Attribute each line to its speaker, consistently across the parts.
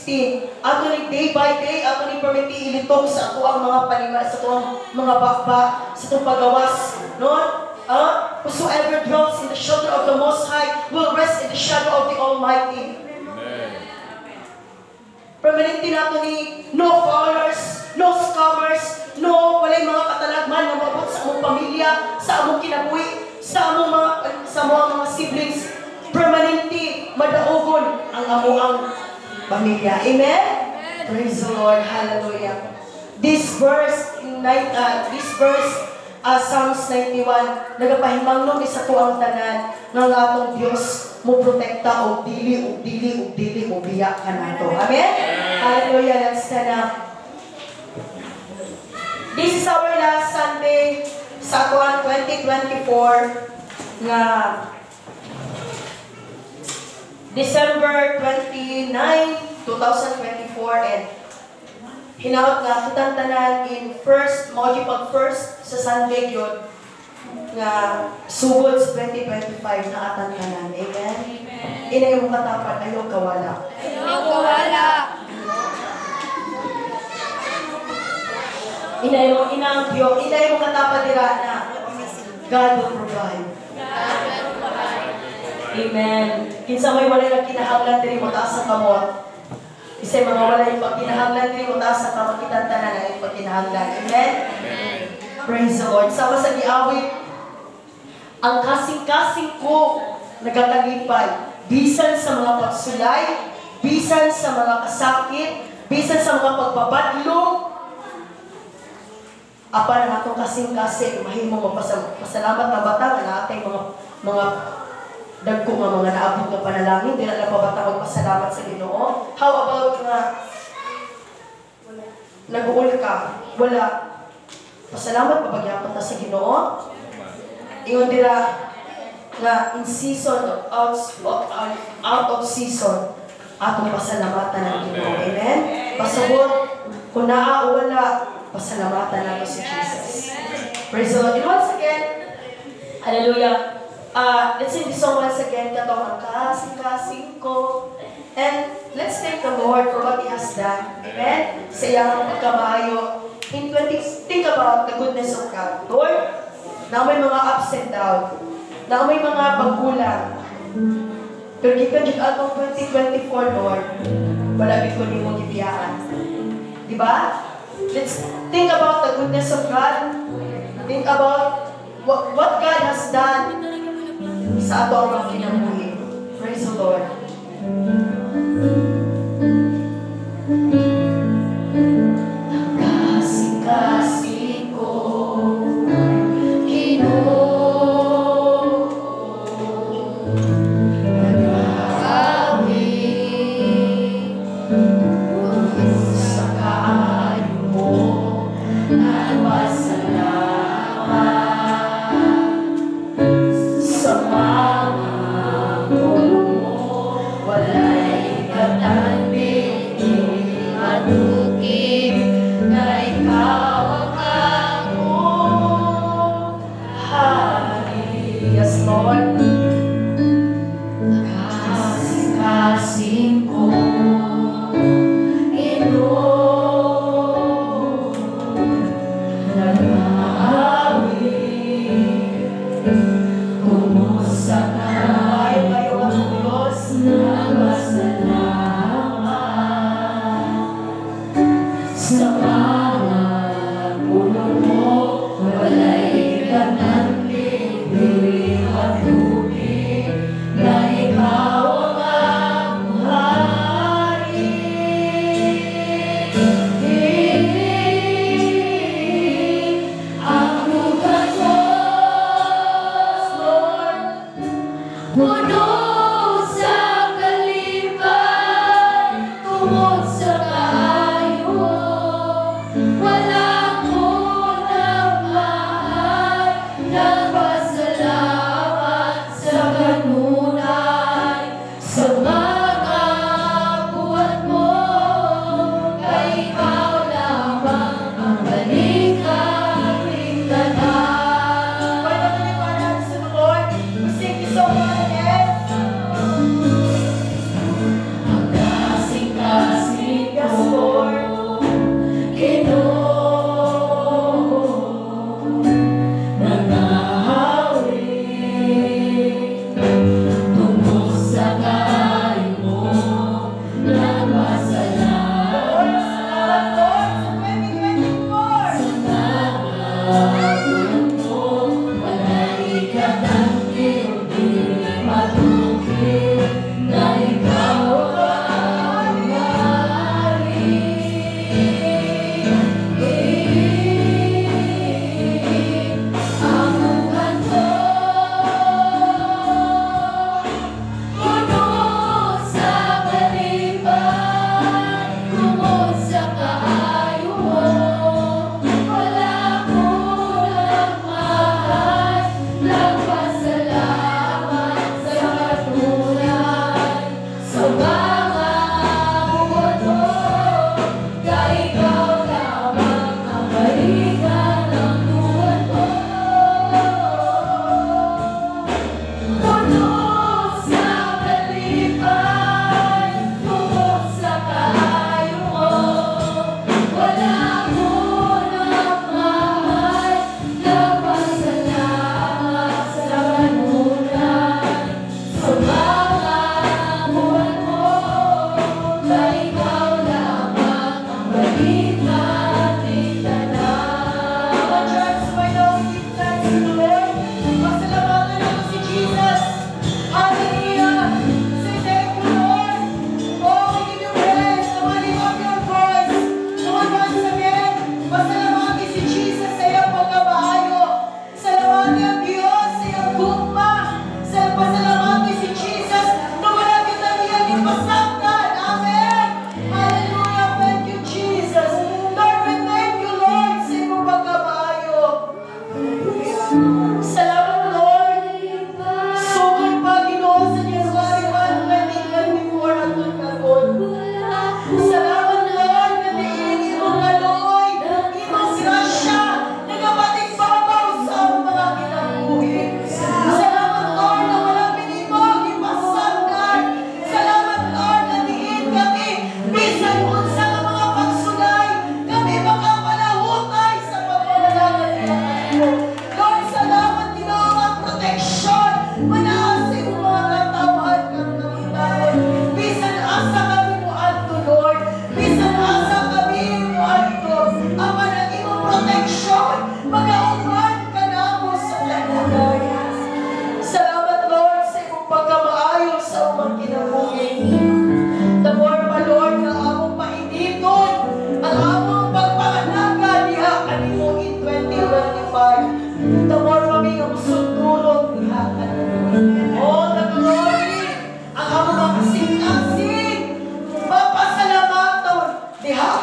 Speaker 1: 16. Ato ni day by day, ato ni permiti ilitong sa ato ang mga palima, sa ato ang mga bakba, sa itong pagawas. No? Whosoever dwells in the shelter of the Most High will rest in the shadow of the Almighty. Permanente nato ni no followers, no scammers, no walay mga katalagman na mabot sa among pamilya, sa among kinabuhi, sa among mga siblings. Permanente madaogon ang amuang pamilya. Amen? Praise the Lord. Hallelujah. This verse Psalms 91 nagapahimangnon isa ko ang tanan ng atong Dios mo protekta o dili o biya ka nato. Amen? Hallelujah. Let's stand up. This is our last Sunday sa tuwan 2024 nga December 29, 2024 and hinaot nga kitang tanan in first module pag first sa Sunday yun nga sugod sa 2025 na atan tanan. Amen? Inay mo katapat, ayaw kawala.
Speaker 2: Ayaw kawala.
Speaker 1: Inay mo inangkyo, inay mo katapat dira na God will provide. Amen. Kinsa may walay nga kinahanglan diri mo taas sa kamot. Isay mga walay pagkinahanglan diri mo taas sa kamot kitang tanan ay pagkinahanglan. Amen. Praise the Lord. Sama sa giawit ang kasing-kasing ko nagatalipay. Bisan sa mga pagsulay, bisan sa mga kasakit, bisan sa mga pagpabadlo. Apa na atong kasing-kasing, mahimong magpasalamat na batang na atay mga dagko nga mga naabot nga panalangin, di na napabatang magpasalamat sa Ginoo. How about nga nag-uul ka? Wala. Pasalamat pabagyapon ta sa Ginoo. Ingon dira nga in season out of season atong pasalamatan ang Ginoo. Amen. Pasabot kung naa o wala, pasalamatan nato si Jesus. Praise the Lord. And once again, hallelujah. Let's sing this song once again. Katong ang kasing-kasing ko. And let's thank the Lord for what He has done. Amen. Sa iyang pagkamayo. Think about the goodness of God. Lord, na may mga ups and downs, na may mga pagkulang. Pero gikan jud atong 2024, Lord, wala gid ko nimo gibiyaan. Di ba? Let's think about the goodness of God. Think about what God has done sa ato ang kinabuhi. Praise the Lord. Kasing-kasing ko, walay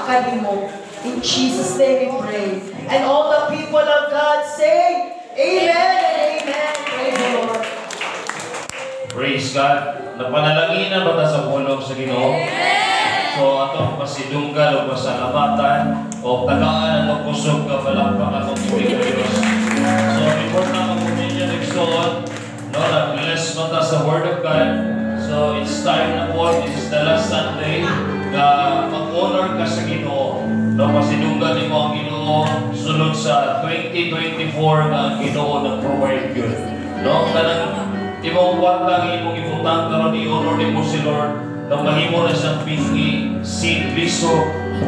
Speaker 1: kanimo. In Jesus' name we pray. And all the people of God say, Amen and Amen. Praise the Lord.
Speaker 2: Praise God. Napanalangin na ba ta sa pulong sa Ginoo? So atong pasidunggan o pasalamatan o tagaan ang kusog ka palakpakan ng tubig ng Diyos. So before na mag-communion next on, no, nag-bless mo ta sa Word of God. So it's time na po, this is the last Sunday na mag-honor ka sa Ginoo. No, pasidunggan ni mo ang Ginoo sunod sa 2024 na ang Ginoo nag-provide yun. No, kanang imong kwarta imong ibutang karon i-honor nimo si Lord. Nang mahimo na siyang pingi, seed, biso,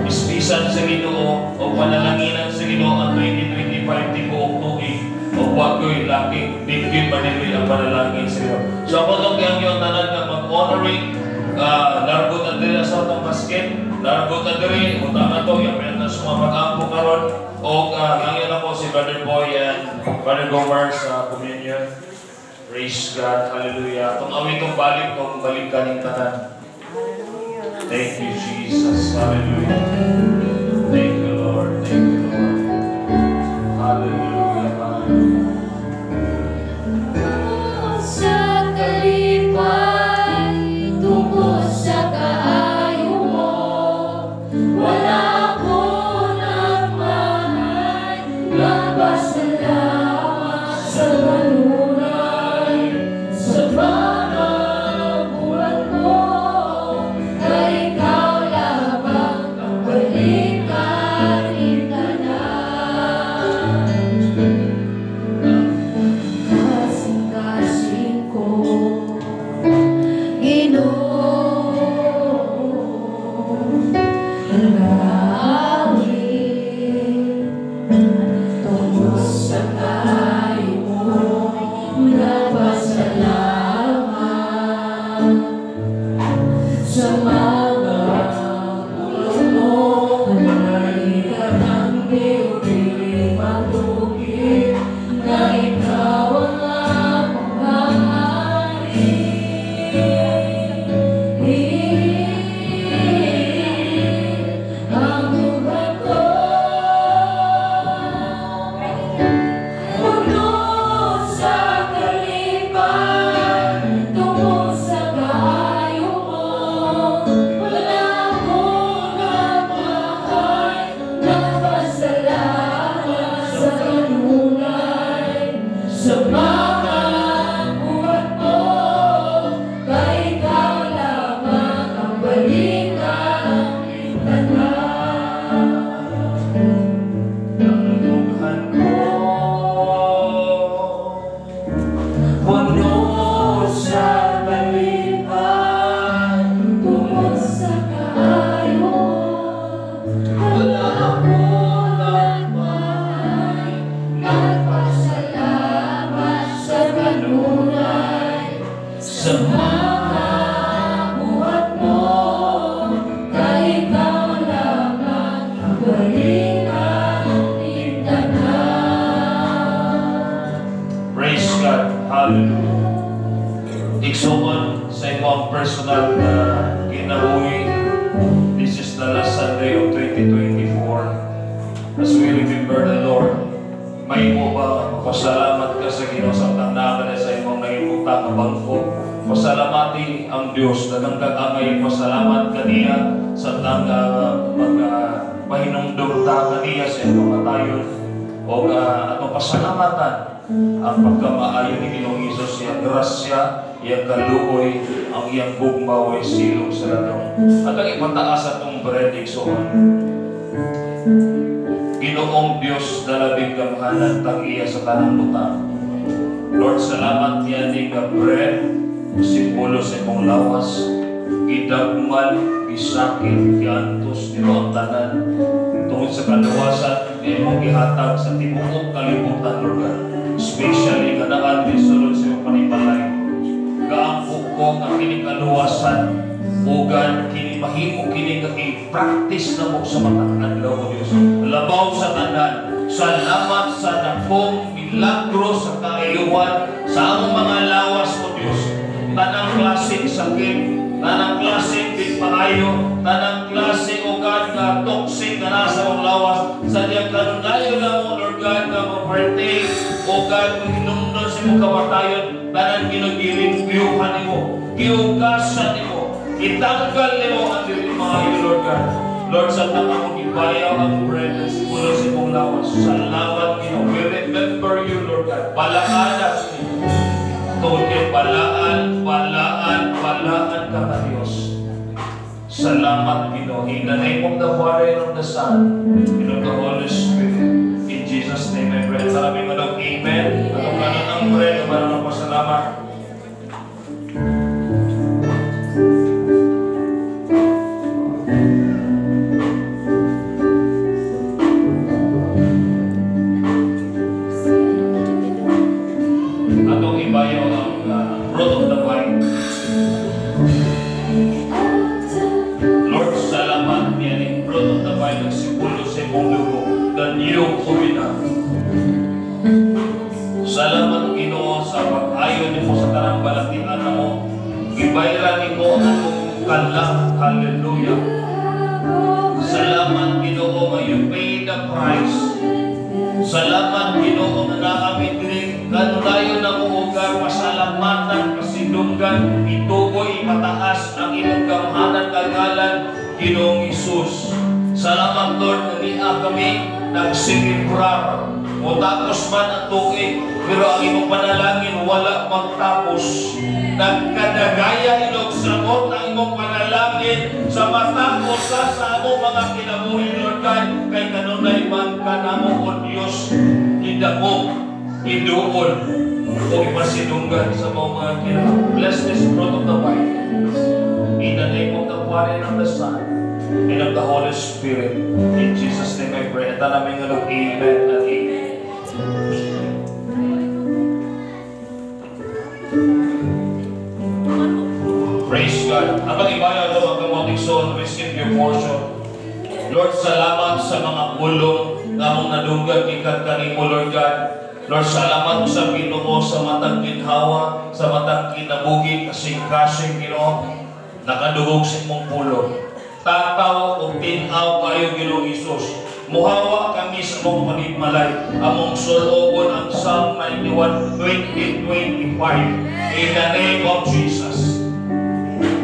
Speaker 2: ispisan sa Ginoo o panalanginan sa Ginoo ang 2025 tibuok tuig o wagoy laking bigyan manili ang panalangin sa Ginoo. So ako itong kayang yung tanan na mag-honoring, nargot na diri sa itong basket, nargot na diri, utang na ito, yung pinag na sumapag-ampo karon o ngayon ako si Brother Boy and Brother Gomer sa communion. Praise God, hallelujah. Itong awit itong balik ka ng tanan. Thank you, Jesus. Hallelujah. Thank you, Lord. Thank you, Lord. Hallelujah. Hallelujah.
Speaker 3: Sa kalipay, tungo sa kaayo mo, wala ko nagmahal, labas na lamang sa kanunay, sa mga buwan mo. Ikaw lamang ang balikan
Speaker 2: Igsoon sa imong personal na ginabuhi. This is the last Sunday of 2024. As we remember the Lord, may mo ba pasalamat ka sa Ginoo sa tanagan sa imong nahimutang nga bangko? Pasalamati ang Dios daghang kagangay pasalamat kaniya sa pahinumdum ta kaniya sa imong matayon o atong pasalamatan ang pagkamaayo ni Ginoong Hesus, iyang grasya, iyang kaluoy, ang iyang bugmaw ay silong sa latong. At ang ipataas atong bread igsoon. Ginoong Dios dalabing gamhanan tag-iya sa tanang butang. Lord, salamat yan ni ka bread, simbolo sa imong lawas, gidagman, gisakit, giantos, nilo ang tanan, tungod sa kadawasan, imong gihatag sa tibuok kalibutan, Lord God. Especially kadaan bisulod sa iyong panimalay. Gaangko ko ang kining kaluwasan, ugan, kini mahimo, kini i-practice na mo sa matang adlaw mo, Diyos. Labaw sa tanan, salamat sa dakong milagro sa kaayuhan, sa among mga lawas mo, Diyos. Tanang klaseng sakit, tanang klaseng bitpaayo, tanang klase o God na toxic na nasa mong lawas, sa diyang kanundayo na mo, Lord God, na mag-partake, o God, kung hinumdon sa mong kamatayon, tanang ginagilimpiyuhan ni mo, giugasan ni mo, itanggal ni mo ang dilimayo, Lord God. Lord, sa tanang mong ibayaw ang bread at simulo sa mong lawas, salamat niyo, we remember you, Lord God, palaanas niyo, tungkol balaan ka ka Diyos. Salamat, Ginoo. In the name of the Father and of the Son and of the Holy Spirit. In Jesus' name I pray. Sabi mo daw, Amen. Anong kanon ang pray, maraming pasalamat. Atong ibayo ang fruit of the vine. Lord, salamat niya ni fruit of the vine nagsipulo sa imong lubo, the new covenant. Salamat, Ginoo, sa pag-ayo nimo sa tanang balatian mo. Gibayran nimo ang kalang. Hallelujah. Salamat, Ginoo, nga you paid the price. Salamat, Ginoo, nga naamit rin kanunayon na mo ugang pasalamatan, pasidunggan, itugoy, ipataas ang imong gamhanan kagalan, Ginoong Isus. Salamat, Lord, na niya kami nagsilibrar. O tapos man ang tuig, pero ang imong panalangin wala magtapos. Nagkadagaya ilog samot ang imong panalangin sa matapos sa among mga kinabuhi, Lord God, kay kanunay man ka namo, O Diyos, idamog, iduol, o ipasidunggan sa mga kinabuhi. Bless this fruit of the vine. In the name of the Father and of the Son and of the Holy Spirit. In Jesus' name I pray. At namin nga amen and amen. Praise God. Habang ibayaw ito, magkamoting son, receive your portion. Lord, salamat sa mga pulong na mong nadunggan ikat kanimo, Lord God. Lord, salamat sa Ginoo sa matang ginhawa, sa matang kinabuhi, kasing-kasing Ginoo, nakaduhog sa imong pulong. Tataw o tinaw kayo, Ginoong Isus. Muhawa kami sa mong panigmalay, among sologon ang Psalm 91, 20-25. In the name of Jesus.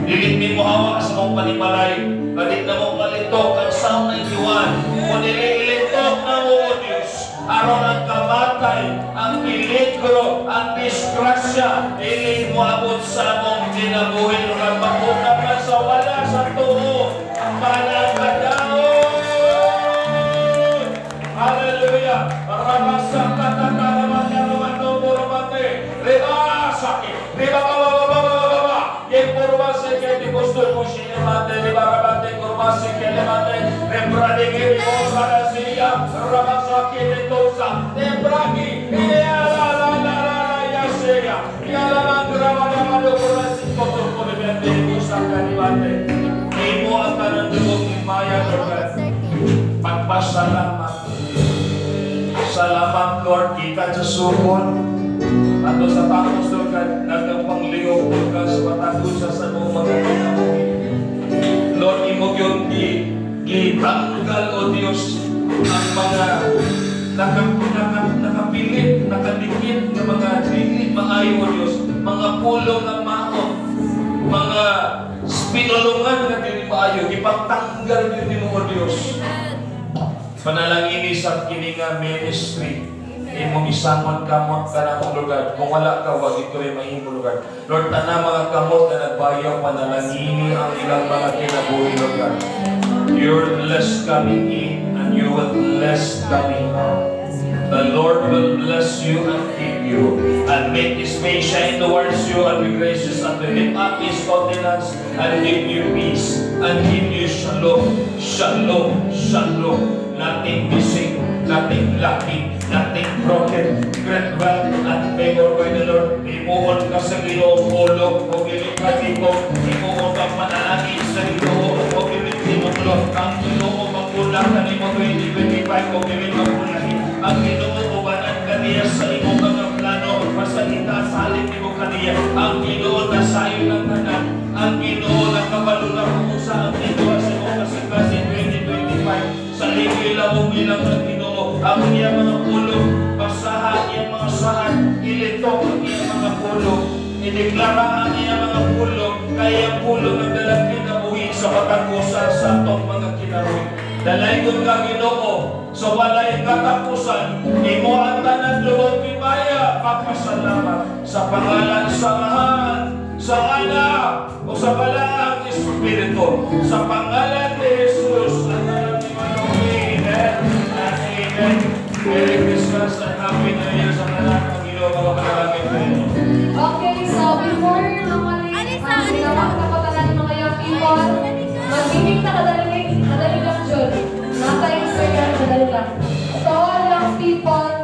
Speaker 2: Dilit mi muhawa sa mong panigmalay, kadit na mong kalitok ang Psalm 91, kung nililitok na mo, O Diyos, aron ang kamatay, ang peligro, ang disgrasya, ili mo abot sa mong kinabuhi, at mapunta ka sa wala sa tuo, ang panagkadaon. Hallelujah! Rabasa katakaraman na romano boromate, riba sakit, riba babababababa, yung boromase kaya di gusto mo siya mate, riba rabate, boromase kaya mate, rembrade kaya mo sarasiya, rabasa kaya tosa, rembragi, yasaya, yalaman gramadamado boromase koto ko rebende, gusa kanibate, imo ang kanang dugong imaya dogat, pagpasalamat. Salamat, Lord, kita sa sukon. Ato sa takos, Lord, nagpangliyog ka sa matagos sa mga kinabuhi. Lord, imo yung gitanggal, O Diyos, ang mga nakapilit, nakadikit ng mga dili maayo, O Diyos, mga pulong ng maot, mga pinulungan na dili maayo, ipagtanggal din mo, O Diyos. Panalangin sa kininga ministry, imong isamon kamot ka na kong lugar. Kung wala ka, wag ito ay mahimong lugar. Lord, tanang mga kamot na nagbayaw, panalangin ang ilang mga kinabuhi lugar. You're blessed coming in and you will bless coming out. The Lord will bless you and keep you and make His face shine towards you and be gracious and lift up His countenance and give you peace and give you shalom, shalom, shalom. Nothing missing, nothing lacking, nothing broken. Great wealth and favor by the Lord. Imuon ka sa Ginoo, ulog, o gilikati ko. Imuon ka panalangin sa Ginoo, o gilikati mo tulog. Ang Ginoo magkulang ka ni mo 2025, o gilikati mo kulangin. Ang Ginoo ubanan ka niya sa imong mga plano. Masalita sa halip ni mo kaniya. Ang Ginoo nasayo ng tanan. ang Ginoo nakabalo na kung saan Ginoo sa mga kasikasin 2025 sa ligilaw bilang ang Ginoo ang iyang mga pulong basahan iyang mga sahan ilitong ang iyang mga pulong ideklara ang iyang mga pulong kaya ang pulong ang dalang kinabuhi sa patagusan sa atong mga kinabuhi dalaygon ka Ginoo sa walay katapusan imo ang tanan luwag pibaya papasalamat sa pangalan sa Amahan sa Anak o sa Balaang Espiritu sa pangalan ni Jesus ang nalang ni Manong Amen and Amen. Merry Christmas and Happy New Year sa nalang ng Ginoo mga panalangin.
Speaker 3: Okay, so before ang ginawang kapatalan ng mga young people, magiging nakadali lang Jud. Nasa Instagram, kadali lang. To all young people,